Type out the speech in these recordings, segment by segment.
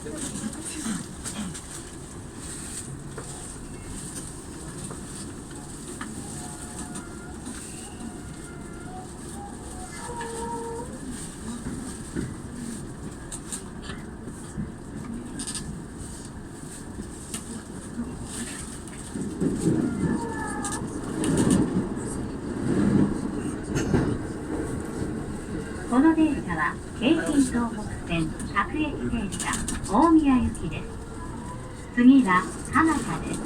この電車は京浜東北線各駅停車大宮行きです。次は蒲田です。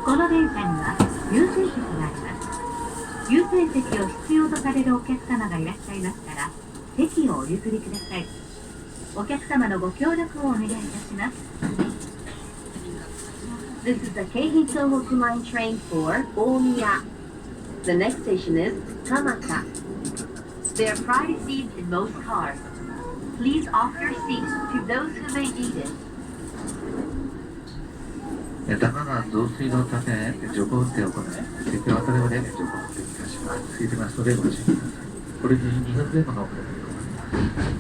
この電車には優先席があります。優先席を必要とされるお客様がいらっしゃいましたら席をお譲りください。お客様のご協力をお願いいたします。This is the Keihin Tohoku Line train for Omiya. The next station is Kamata. There are private seats in most cars. Please offer your seats to those who may need it. 多摩川増水のため徐行運転を行い、席は渡れまで徐行運転いたします。空いてますのでご注意ください。これで2分前後のお車に停まります。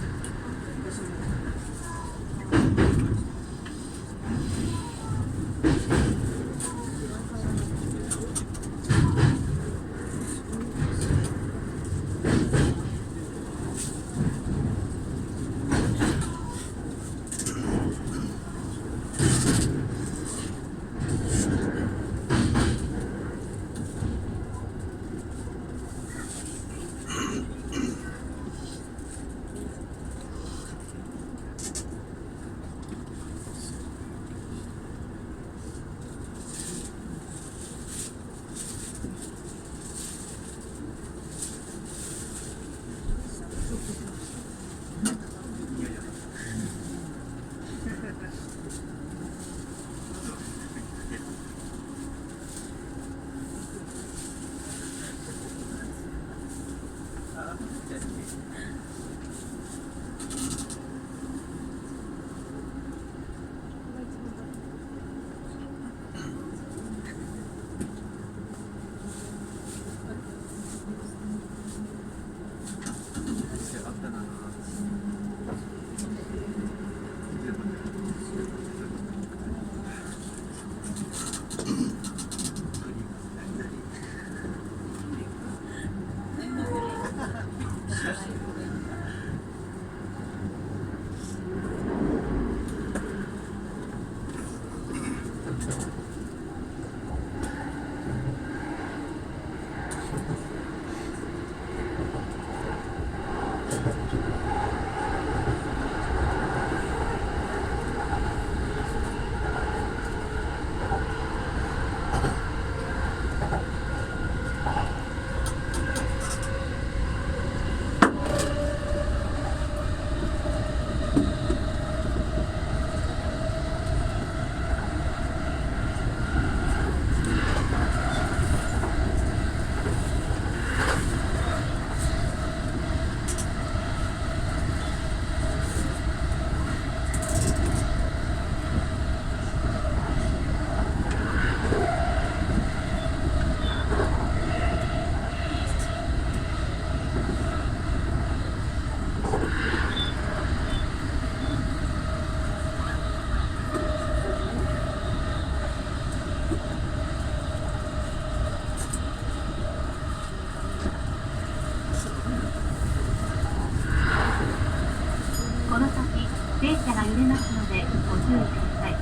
電車が揺れますのでご注意ください。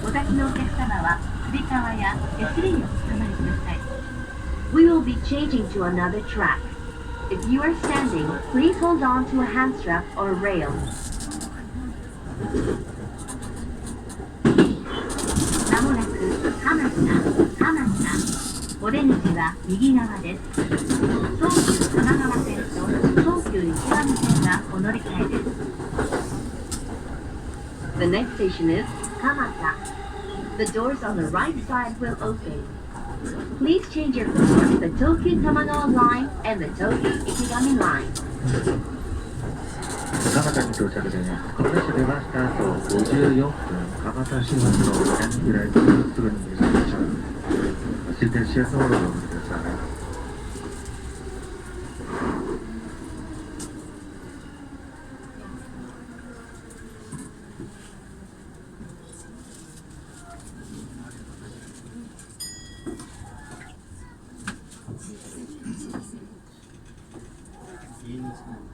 お立ちのお客様はつり革や手すりにおつかまりください。We will be changing to another track. If you are standing, please hold on to a hand strap or rail. まもなく蒲田。お出口は右側です。東急多摩川線と東急池上線がお乗り換えです。The next station is Kamata. The doors on the right side will open. Please change your floor to the Tokyu Tamagawa line and the Tokyu Ikegami line. 蒲田に到着です。蒲田市出ました後54分、蒲田市発の南ぐらいすぐに入場します。終点しやすいものをお乗りください。日